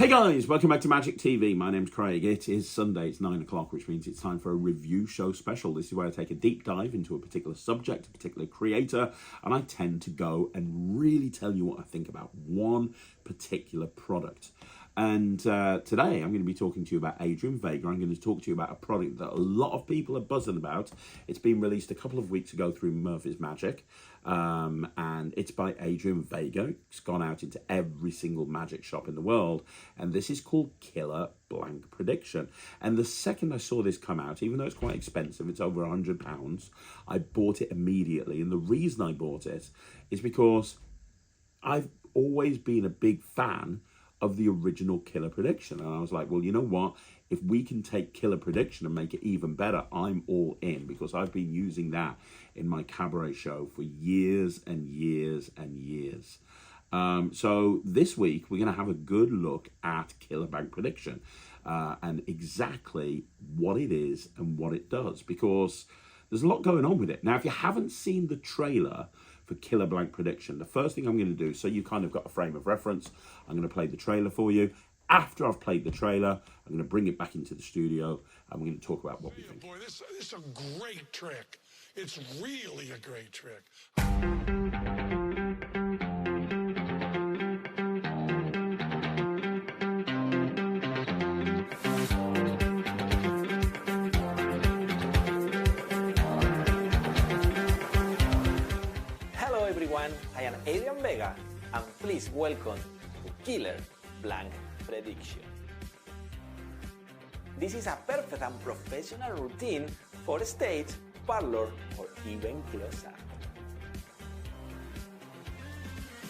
Hey guys, welcome back to Magic TV. My name's Craig. It is Sunday, it's 9 o'clock, which means it's time for a review show special. This is where I take a deep dive into a particular subject, a particular creator, and I tend to go and really tell you what I think about one particular product. And today I'm going to be talking to you about Adrian Vega. I'm going to talk to you about a product that a lot of people are buzzing about. It's been released a couple of weeks ago through Murphy's Magic, and it's by Adrian Vega. It's gone out into every single magic shop in the world, and this is called Killer Blank Prediction. And the second I saw this come out, even though it's quite expensive, it's over £100, I bought it immediately. And the reason I bought it is because I've always been a big fan of the original Killer Prediction, and I was like, well, you know what, if we can take Killer Prediction and make it even better, I'm all in, because I've been using that in my cabaret show for years and years and years. So this week we're going to have a good look at Killer Blank Prediction and exactly what it is and what it does, because there's a lot going on with it. Now, if you haven't seen the trailer for Killer Blank Prediction, the first thing I'm going to do, so you kind of got a frame of reference, I'm going to play the trailer for you. After I've played the trailer, I'm going to bring it back into the studio and we're going to talk about what we think. Boy, this is a great trick. It's really a great trick. Hello everyone, I am Adrian Vega, and please welcome to Killer Blank Prediction. This is a perfect and professional routine for stage, parlor, or even close-up.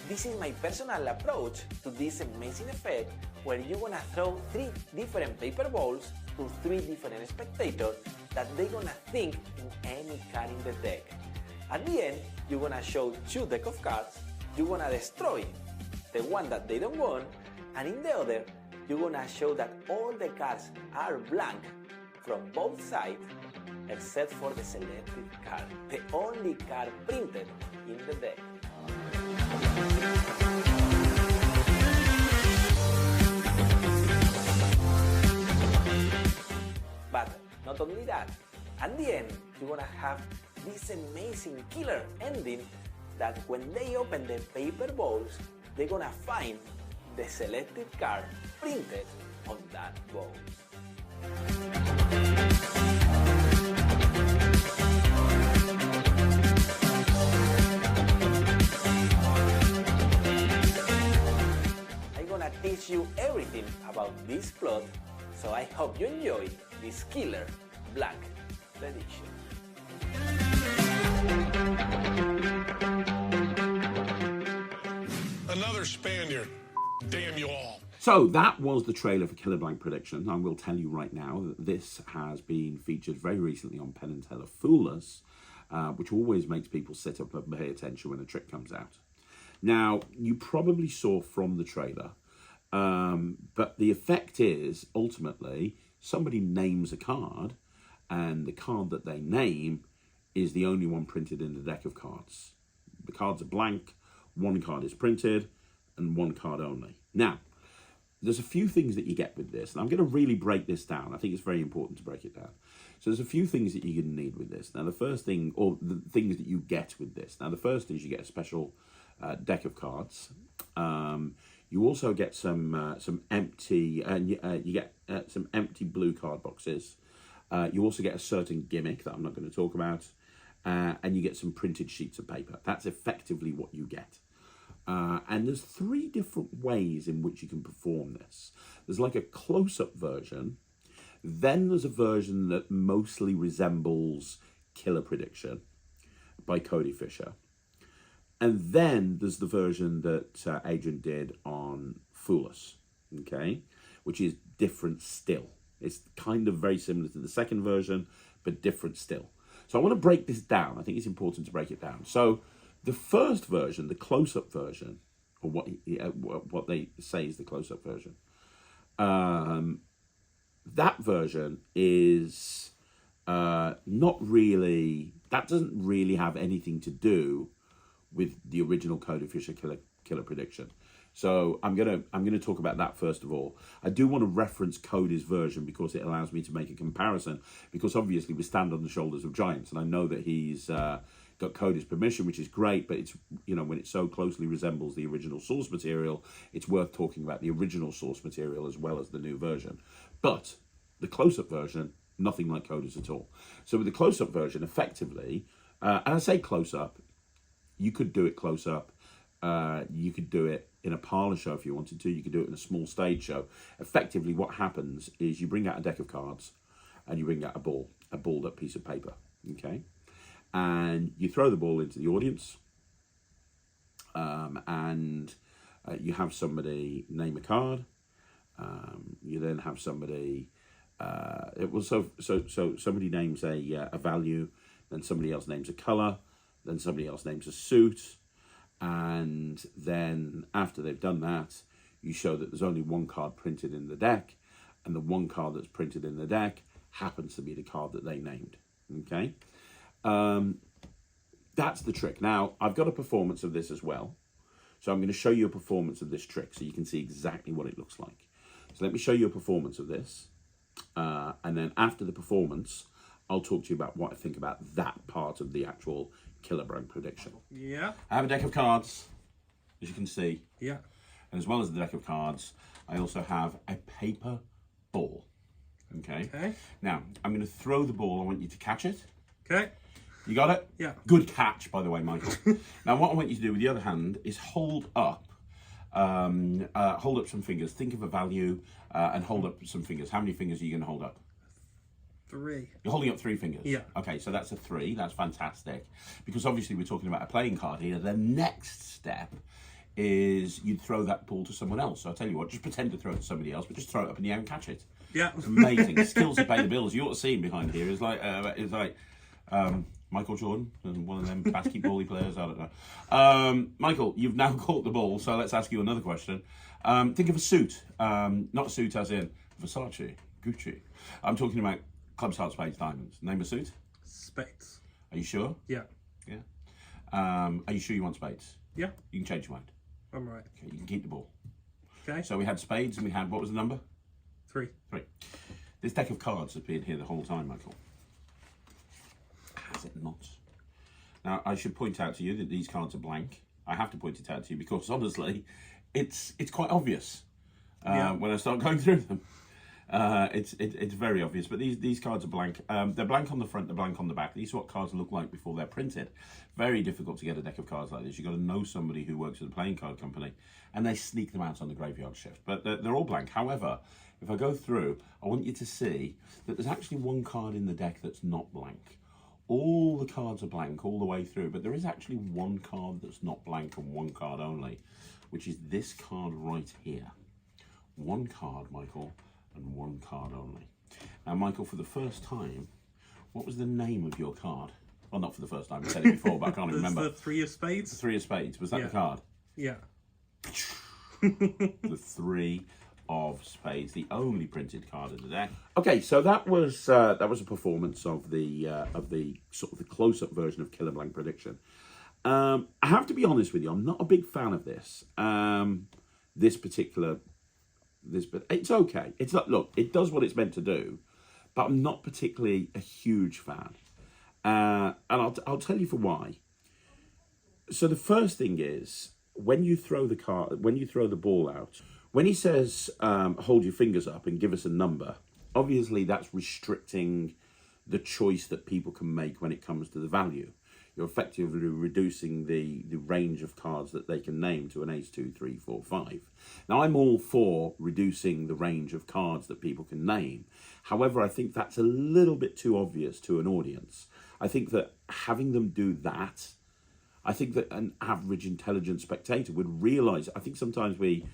This is my personal approach to this amazing effect, where you're gonna throw 3 different paper balls to 3 different spectators that they're gonna think in any card in the deck. At the end, you're gonna show 2 decks of cards, you're gonna destroy the one that they don't want, and in the other, you're gonna show that all the cards are blank from both sides, except for the selected card, the only card printed in the deck. But not only that, at the end, you're gonna have this amazing killer ending that when they open the paper balls, they're gonna find the selected card printed on that ball. I'm gonna teach you everything about this plot, so I hope you enjoy this Killer Blank Prediction. Another Spaniard. Damn you all. So that was the trailer for Killer Blank Prediction. I will tell you right now that this has been featured very recently on Penn & Teller Fool Us, which always makes people sit up and pay attention when a trick comes out. Now, you probably saw from the trailer, but the effect is, ultimately, somebody names a card, and the card that they name is the only one printed in the deck of cards. The cards are blank, 1 card is printed, and 1 card only. Now, there's a few things that you get with this, and I'm going to really break this down. I think it's very important to break it down. So there's a few things that you're going to need with this. Now, the first thing, or the things that you get with this. Now, the first is you get a special deck of cards. You also get some empty, you get some empty blue card boxes. You also get a certain gimmick that I'm not going to talk about, and you get some printed sheets of paper. That's effectively what you get. And there's 3 different ways in which you can perform this. There's like a close-up version. Then there's a version that mostly resembles Killer Prediction by Cody Fisher. And then there's the version that Adrian did on Fool Us, okay, which is different still. It's kind of very similar to the second version, but different still. So I want to break this down. I think it's important to break it down. So the first version, the close-up version, or what they say is the close-up version, that version is not really, that doesn't really have anything to do with the original Cody Fisher Killer Prediction. So I'm gonna talk about that first of all. I do want to reference Cody's version because it allows me to make a comparison. Because obviously we stand on the shoulders of giants, and I know that he's got Cody's permission, which is great. But it's, you know, when it so closely resembles the original source material, it's worth talking about the original source material as well as the new version. But the close-up version, nothing like Cody's at all. So with the close-up version, effectively, and I say close-up, you could do it close-up. You could do it in a parlor show if you wanted to. You could do it in a small stage show. Effectively, what happens is you bring out a deck of cards and you bring out a balled up piece of paper, okay? And you throw the ball into the audience, and you have somebody name a card. You then have somebody, somebody names a value, then somebody else names a color, then somebody else names a suit. And then after they've done that, you show that there's only one card printed in the deck, and the one card that's printed in the deck happens to be the card that they named. Okay, that's the trick. Now, I've got a performance of this as well. So I'm going to show you a performance of this trick so you can see exactly what it looks like. So let me show you a performance of this. And then after the performance, I'll talk to you about what I think about that part of the actual Killer Brand prediction. Yeah. I have a deck of cards, as you can see. Yeah. And as well as the deck of cards, I also have a paper ball. Okay? Okay. Now, I'm going to throw the ball. I want you to catch it. Okay. You got it? Yeah. Good catch, by the way, Michael. Now, what I want you to do with the other hand is hold up some fingers. Think of a value and hold up some fingers. How many fingers are you going to hold up? 3. You're holding up 3 fingers? Yeah. Okay, so that's a 3. That's fantastic. Because obviously we're talking about a playing card here. The next step is you'd throw that ball to someone else. So I'll tell you what, just pretend to throw it to somebody else, but just throw it up in the air and catch it. Yeah. It's amazing. Skills to pay the bills. You ought to see him behind here. It's like Michael Jordan, one of them basketball players. I don't know. Michael, you've now caught the ball, so let's ask you another question. Think of a suit. Not a suit as in Versace, Gucci. I'm talking about clubs, hearts, spades, diamonds. Name a suit. Spades. Are you sure? Yeah. Yeah. Are you sure you want spades? Yeah. You can change your mind. I'm right. Okay, you can keep the ball. Okay. So we had spades and we had, what was the number? 3. 3. This deck of cards has been here the whole time, Michael. Has it not? Now, I should point out to you that these cards are blank. I have to point it out to you because, honestly, it's quite obvious when I start going through them. It's very obvious, but these cards are blank. They're blank on the front, they're blank on the back. These are what cards look like before they're printed. Very difficult to get a deck of cards like this. You've got to know somebody who works at a playing card company, and they sneak them out on the graveyard shift. But they're all blank. However, if I go through, I want you to see that there's actually one card in the deck that's not blank. All the cards are blank all the way through, but there is actually one card that's not blank and one card only, which is this card right here. One card, Michael, and one card only. Now, Michael, for the first time, what was the name of your card? Well, not for the first time, I said it before, but I can't remember. The 3 of spades? The 3 of spades, was that the card? Yeah. The 3 of spades, the only printed card in the deck. Okay, so that was a performance of the sort of the close-up version of Killer Blank Prediction. I have to be honest with you, I'm not a big fan of this. But it's okay. It's not, look, it does what it's meant to do, but I'm not particularly a huge fan. And I'll tell you for why. So the first thing is when you throw the ball out, when he says hold your fingers up and give us a number, obviously that's restricting the choice that people can make when it comes to the value. You're effectively reducing the range of cards that they can name to an ace, 2, 3, 4, 5. Now, I'm all for reducing the range of cards that people can name. However, I think that's a little bit too obvious to an audience. I think that having them do that, I think that an average intelligent spectator would realise. I think sometimes we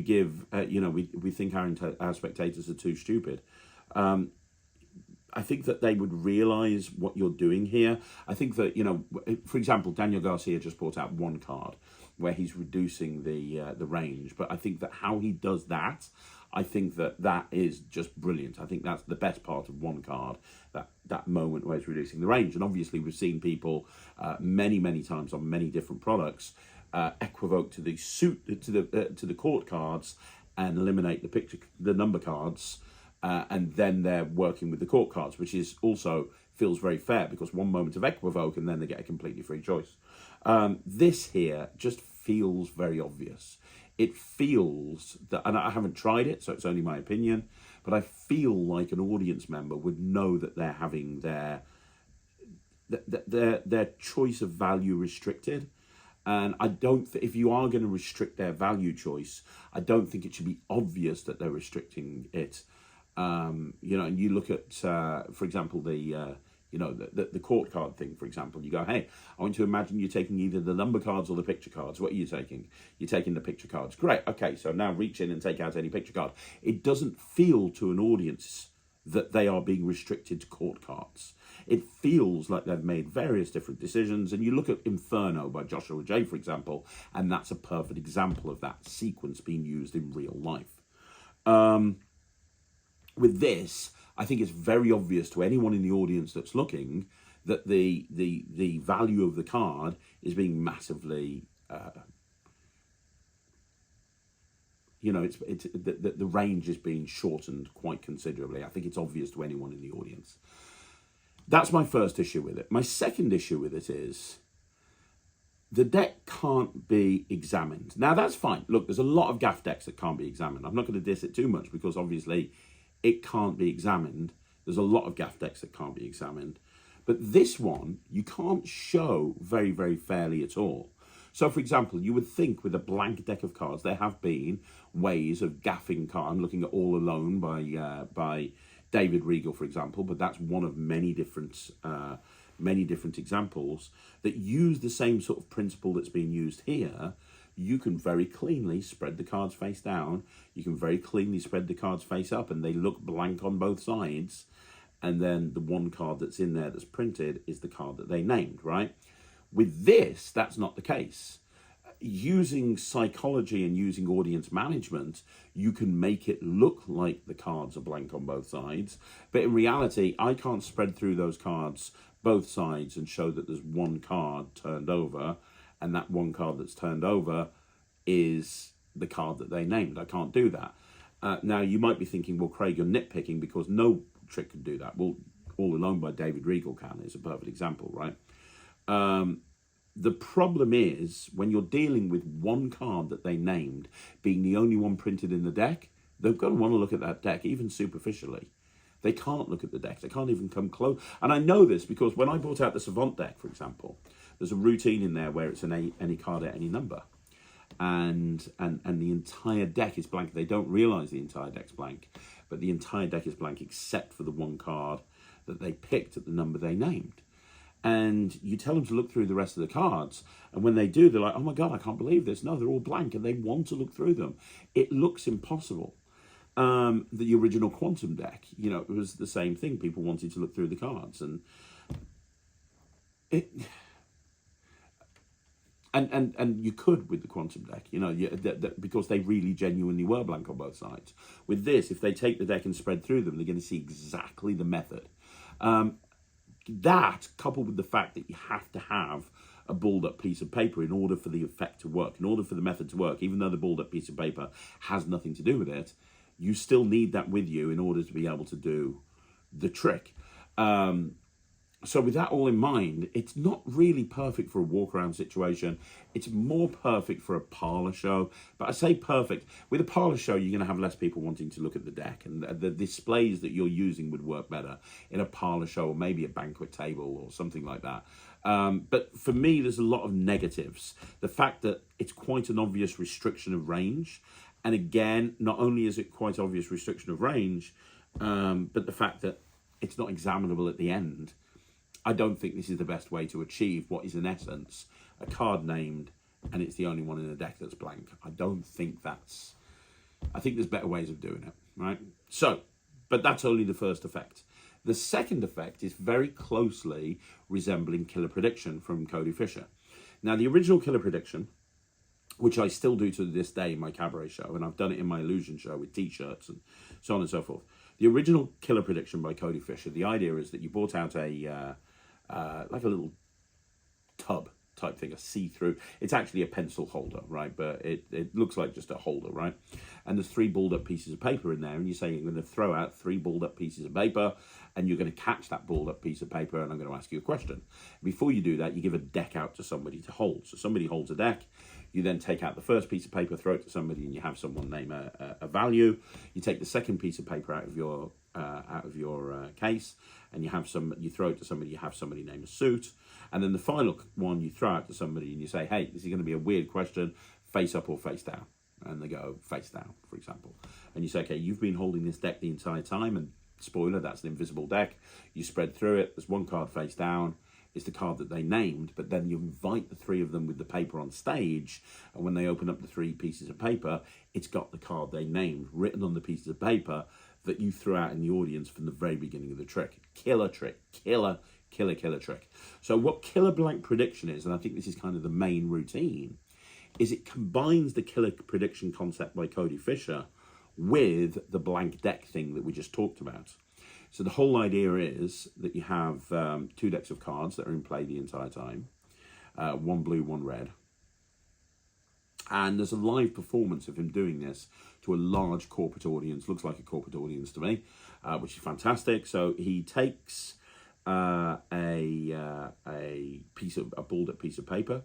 give, we think our spectators are too stupid. I think that they would realise what you're doing here. I think that, for example, Daniel Garcia just brought out one card where he's reducing the range. But I think that how he does that, I think that is just brilliant. I think that's the best part of one card, that moment where it's reducing the range. And obviously we've seen people many times on many different products equivoke to the court cards and eliminate the number cards, and then they're working with the court cards, which is also feels very fair, because one moment of equivoke and then they get a completely free choice. This here just feels very obvious. It feels that, and I haven't tried it, so it's only my opinion, but I feel like an audience member would know that they're having their choice of value restricted. And I don't, if you are going to restrict their value choice, I don't think it should be obvious that they're restricting it. And you look at, for example, the court card thing, for example. You go, hey, I want to imagine you're taking either the number cards or the picture cards. What are you taking? You're taking the picture cards. Great. Okay, so now reach in and take out any picture card. It doesn't feel to an audience that they are being restricted to court cards. It feels like they've made various different decisions. And you look at Inferno by Joshua J, for example, and that's a perfect example of that sequence being used in real life. With this, I think it's very obvious to anyone in the audience that's looking that the value of the card is being massively, the range is being shortened quite considerably. I think it's obvious to anyone in the audience. That's my first issue with it. My second issue with it is the deck can't be examined. Now, that's fine. Look, there's a lot of gaff decks that can't be examined. I'm not going to diss it too much because obviously it can't be examined. There's a lot of gaff decks that can't be examined. But this one, you can't show very, very fairly at all. So, for example, you would think with a blank deck of cards, there have been ways of gaffing cards. I'm looking at All Alone by David Regal, for example, but that's one of many different examples that use the same sort of principle that's being used here. You can very cleanly spread the cards face down. You can very cleanly spread the cards face up, and they look blank on both sides. And then the one card that's in there that's printed is the card that they named, right? With this, that's not the case. Using psychology and using audience management, you can make it look like the cards are blank on both sides. But in reality, I can't spread through those cards both sides and show that there's one card turned over, and that one card that's turned over is the card that they named. I can't do that. Now, you might be thinking, well, Craig, you're nitpicking because no trick can do that. Well, All Alone by David Regal is a perfect example, right? The problem is when you're dealing with one card that they named being the only one printed in the deck, they're going to want to look at that deck, even superficially. They can't look at the deck. They can't even come close. And I know this because when I brought out the Savant deck, for example, there's a routine in there where it's any card at any number. And the entire deck is blank. They don't realise the entire deck's blank, but the entire deck is blank except for the one card that they picked at the number they named. And you tell them to look through the rest of the cards, and when they do, they're like, oh my God, I can't believe this. No, they're all blank, and they want to look through them. It looks impossible. The original Quantum deck, it was the same thing. People wanted to look through the cards, and you could with the Quantum deck, because they really genuinely were blank on both sides. With this, if they take the deck and spread through them, they're going to see exactly the method. That, coupled with the fact that you have to have a balled up piece of paper in order for the effect to work, in order for the method to work, even though the balled up piece of paper has nothing to do with it, you still need that with you in order to be able to do the trick. So with that all in mind, it's not really perfect for a walk-around situation. It's more perfect for a parlor show. But I say perfect. With a parlor show, you're going to have less people wanting to look at the deck. And the displays that you're using would work better in a parlor show or maybe a banquet table or something like that. But for me, there's a lot of negatives. The fact that it's quite an obvious restriction of range. And again, not only is it quite obvious restriction of range, but the fact that it's not examinable at the end. I don't think this is the best way to achieve what is in essence a card named and it's the only one in the deck that's blank. I think there's better ways of doing it, right? So, but that's only the first effect. The second effect is very closely resembling Killer Prediction from Cody Fisher. Now, the original Killer Prediction which I still do to this day in my cabaret show, and I've done it in my illusion show with t-shirts and so on and so forth. The original killer prediction by Cody Fisher, the idea is that you brought out a like a little tub type thing, a see-through. It's actually a pencil holder, right? But it looks like just a holder, right? And there's 3 balled up pieces of paper in there, and you say you're going to throw out 3 balled up pieces of paper, and you're going to catch that balled up piece of paper, and I'm going to ask you a question. Before you do that, you give a deck out to somebody to hold. So somebody holds a deck. You then take out the first piece of paper, throw it to somebody, and you have someone name a value. You take the second piece of paper out of your case, and you throw it to somebody. You have somebody name a suit, and then the final one you throw out to somebody, and you say, "Hey, this is going to be a weird question: face up or face down?" And they go face down, for example. And you say, "Okay, you've been holding this deck the entire time, and spoiler, that's an invisible deck. You spread through it. There's one card face down." Is the card that they named, but then you invite the 3 of them with the paper on stage, and when they open up the 3 pieces of paper, it's got the card they named written on the pieces of paper that you threw out in the audience from the very beginning of the trick. Killer trick. Killer trick. So what killer blank prediction is, and I think this is kind of the main routine, is it combines the killer prediction concept by Cody Fisher with the blank deck thing that we just talked about. So the whole idea is that you have 2 decks of cards that are in play the entire time, 1 blue, 1 red. And there's a live performance of him doing this to a large corporate audience, looks like a corporate audience to me, which is fantastic. So he takes a balled up piece of paper,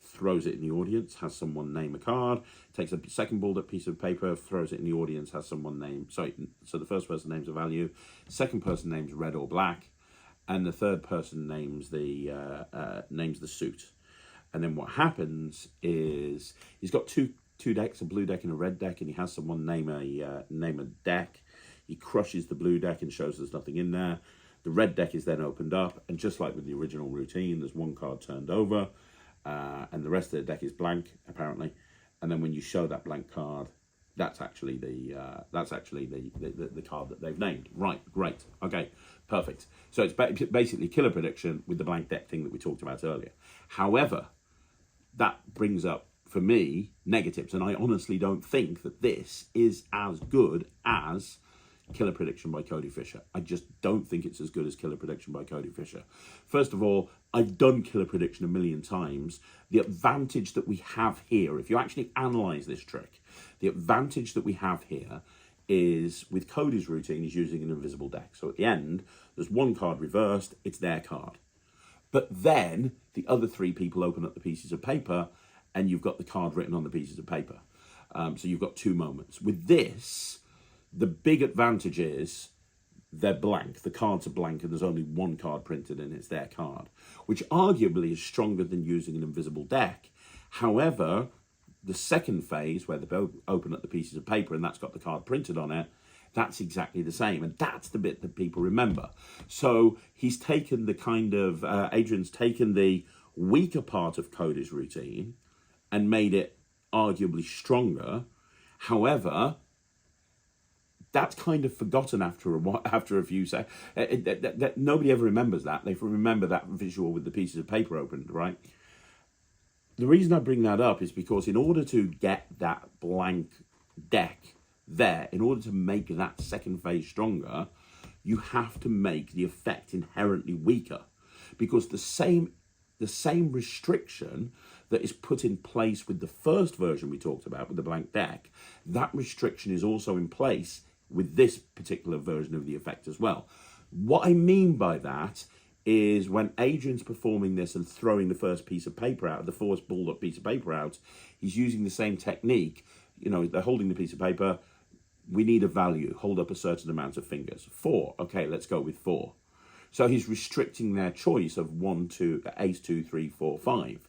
throws it in the audience, has someone name a card, takes a second balled up piece of paper, throws it in the audience, has someone name, so the first person names a value, second person names red or black, and the third person names the suit. And then what happens is he's got two decks, a blue deck and a red deck, and he has someone name a deck. He crushes the blue deck and shows there's nothing in there. The red deck is then opened up, and just like with the original routine, there's 1 card turned over. And the rest of the deck is blank, apparently. And then when you show that blank card, that's actually the card that they've named. Right, great, okay, perfect. So it's basically killer prediction with the blank deck thing that we talked about earlier. However, that brings up, for me, negatives, and I honestly don't think that this is as good as Killer Prediction by Cody Fisher. I just don't think it's as good as Killer Prediction by Cody Fisher. First of all, I've done Killer Prediction a million times. The advantage that we have here, if you actually analyze this trick, the advantage that we have here is with Cody's routine, he's using an invisible deck. So at the end, there's 1 card reversed, it's their card. But then the other 3 people open up the pieces of paper and you've got the card written on the pieces of paper. So you've got 2 moments. With this, the big advantage is they're blank. The cards are blank and there's only 1 card printed and it's their card, which arguably is stronger than using an invisible deck. However, the second phase where they both open up the pieces of paper and that's got the card printed on it, that's exactly the same. And that's the bit that people remember. So he's taken the kind of, Adrian's taken the weaker part of Cody's routine and made it arguably stronger. However, that's kind of forgotten after a few seconds. Nobody ever remembers that. They remember that visual with the pieces of paper opened, right? The reason I bring that up is because in order to get that blank deck there, in order to make that second phase stronger, you have to make the effect inherently weaker, because the same restriction that is put in place with the first version we talked about with the blank deck, that restriction is also in place with this particular version of the effect as well. What I mean by that is when Adrian's performing this and throwing the first piece of paper out, the first balled up piece of paper out, he's using the same technique. You know, they're holding the piece of paper. We need a value. Hold up a certain amount of fingers. 4. Okay, let's go with 4. So he's restricting their choice of 1, 2, ace, 2, 3, 4, 5.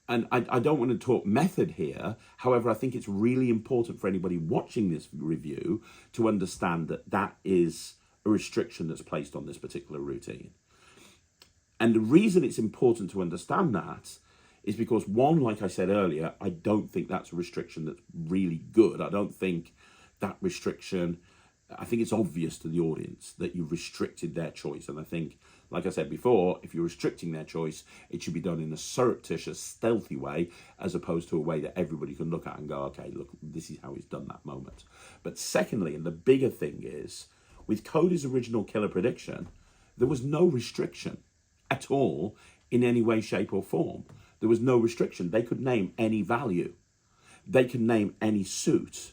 And I don't want to talk method here. However, I think it's really important for anybody watching this review to understand that that is a restriction that's placed on this particular routine. And the reason it's important to understand that is because, 1, like I said earlier, I don't think that's a restriction that's really good. I don't think that restriction, I think it's obvious to the audience that you've restricted their choice. And I think Like I said before, if you're restricting their choice, it should be done in a surreptitious, stealthy way, as opposed to a way that everybody can look at and go, okay, look, this is how he's done that moment. But secondly, and the bigger thing is, with Cody's original killer prediction, there was no restriction at all in any way, shape or form. There was no restriction. They could name any value. They could name any suit,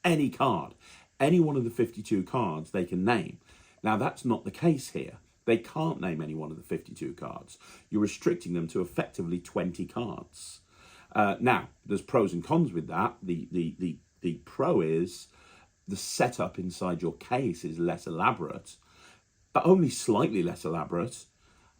any card. Any one of the 52 cards they can name. Now, that's not the case here. They can't name any one of the 52 cards. You're restricting them to effectively 20 cards. Now, there's pros and cons with that. The pro is the setup inside your case is less elaborate, but only slightly less elaborate.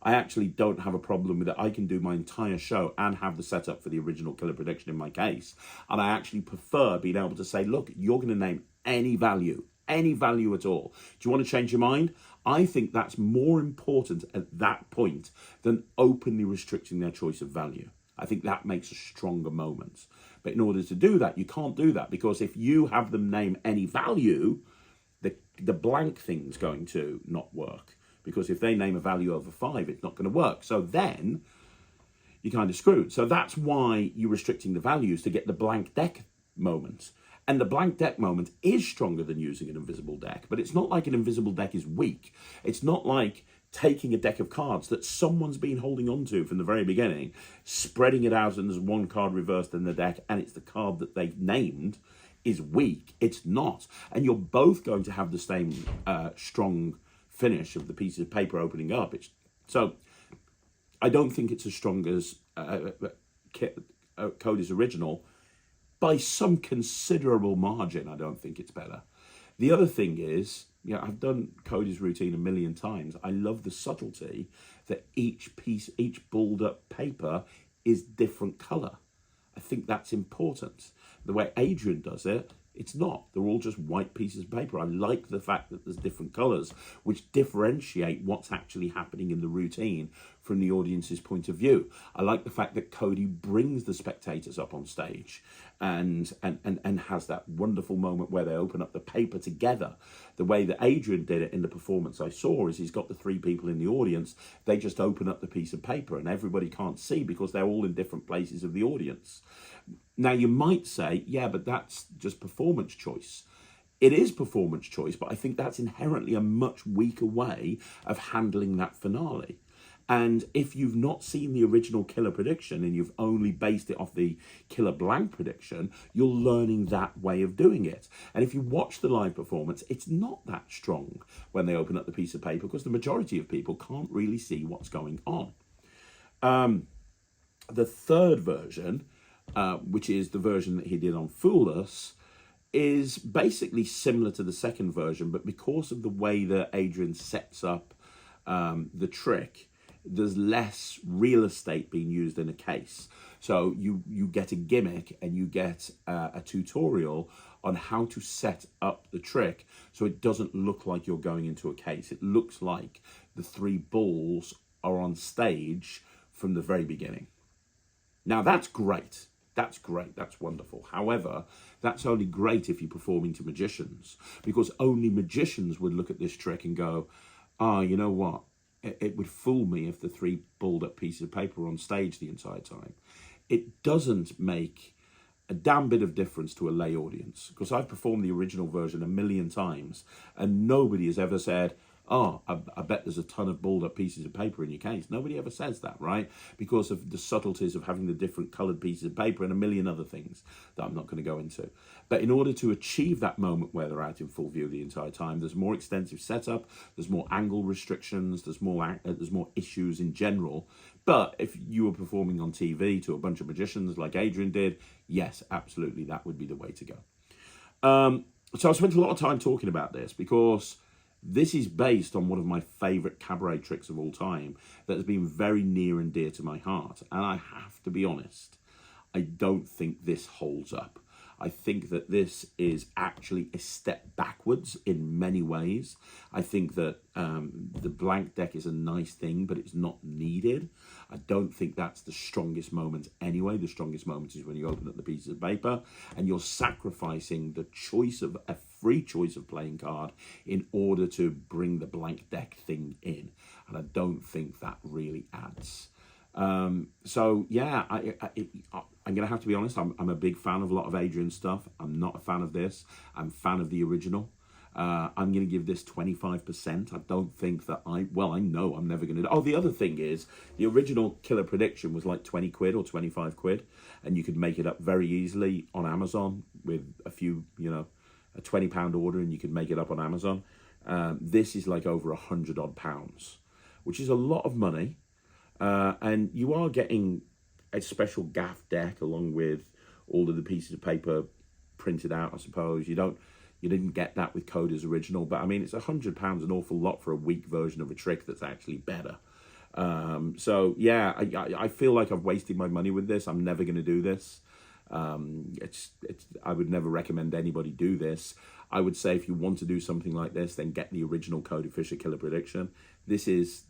I actually don't have a problem with it. I can do my entire show and have the setup for the original killer prediction in my case. And I actually prefer being able to say, look, you're going to name any value at all. Do you want to change your mind? I think that's more important at that point than openly restricting their choice of value. I think that makes a stronger moment. But in order to do that, you can't do that, because if you have them name any value, the blank thing's going to not work. Because if they name a value over 5, it's not going to work. So then you're kind of screwed. So that's why you're restricting the values, to get the blank deck moment. And the blank deck moment is stronger than using an invisible deck, but it's not like an invisible deck is weak. It's not like taking a deck of cards that someone's been holding on to from the very beginning, spreading it out, and there's one card reversed in the deck, and it's the card that they've named is weak. It's not. And you're both going to have the same strong finish of the pieces of paper opening up. So I don't think it's as strong as Cody's original. By some considerable margin, I don't think it's better. The other thing is, I've done Cody's routine a million times. I love the subtlety that each balled up paper is different colour. I think that's important. The way Adrian does it, it's not. They're all just white pieces of paper. I like the fact that there's different colours, which differentiate what's actually happening in the routine from the audience's point of view. I like the fact that Cody brings the spectators up on stage and has that wonderful moment where they open up the paper together. The way that Adrian did it in the performance I saw is he's got the 3 people in the audience. They just open up the piece of paper and everybody can't see because they're all in different places of the audience. Now, you might say, yeah, but that's just performance choice. It is performance choice, but I think that's inherently a much weaker way of handling that finale. And if you've not seen the original killer prediction and you've only based it off the killer blank prediction, you're learning that way of doing it. And if you watch the live performance, it's not that strong when they open up the piece of paper because the majority of people can't really see what's going on. The third version, which is the version that he did on Fool Us, is basically similar to the second version, but because of the way that Adrian sets up the trick, there's less real estate being used in a case. So you get a gimmick and you get a tutorial on how to set up the trick so it doesn't look like you're going into a case. It looks like the 3 balls are on stage from the very beginning. Now, that's great. That's great. That's wonderful. However, that's only great if you're performing to magicians, because only magicians would look at this trick and go, you know what? It would fool me if the 3 balled up pieces of paper were on stage the entire time. It doesn't make a damn bit of difference to a lay audience, because I've performed the original version a million times and nobody has ever said, I bet there's a ton of balled up pieces of paper in your case. Nobody ever says that, right? Because of the subtleties of having the different coloured pieces of paper and a million other things that I'm not going to go into. But in order to achieve that moment where they're out in full view the entire time, there's more extensive setup, there's more angle restrictions, there's more issues in general. But if you were performing on TV to a bunch of magicians like Adrian did, yes, absolutely, that would be the way to go. So I spent a lot of time talking about this because this is based on one of my favourite cabaret tricks of all time that has been very near and dear to my heart. And I have to be honest, I don't think this holds up. I think that this is actually a step backwards in many ways. I think that the blank deck is a nice thing, but it's not needed. I don't think that's the strongest moment anyway. The strongest moment is when you open up the pieces of paper and you're sacrificing the choice of a free choice of playing card in order to bring the blank deck thing in. And I don't think that really adds. So yeah, I'm gonna have to be honest. I'm a big fan of a lot of Adrian's stuff. I'm not a fan of this. I'm a fan of the original. I'm gonna give this 25%. I don't think that I know I'm never gonna. Oh, the other thing is the original Killer Prediction was like 20 quid or 25 quid, and you could make it up very easily on Amazon with a few, a £20 order, and you could make it up on Amazon. This is like over £100 odd, which is a lot of money. And you are getting a special gaff deck along with all of the pieces of paper printed out, I suppose. You didn't get that with Coda's original, but I mean, it's £100 an awful lot for a weak version of a trick that's actually better. So yeah, I feel like I've wasted my money with this. I'm never going to do this. I would never recommend anybody do this. I would say if you want to do something like this, then get the original Coda Fisher Killer Prediction. This is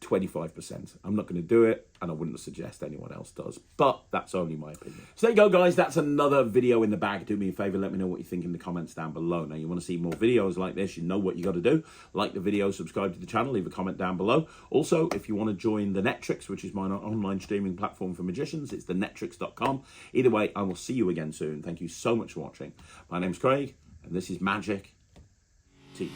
25%. I'm not going to do it, and I wouldn't suggest anyone else does, but that's only my opinion. So there you go, guys. That's another video in the bag. Do me a favor, let me know what you think in the comments down below. Now, you want to see more videos like this, you know what you got to do. Like the video, subscribe to the channel, leave a comment down below. Also, if you want to join the Netrix, which is my online streaming platform for magicians, it's the netrix.com. Either way, I will see you again soon. Thank you so much for watching. My name's Craig, and this is Magic TV.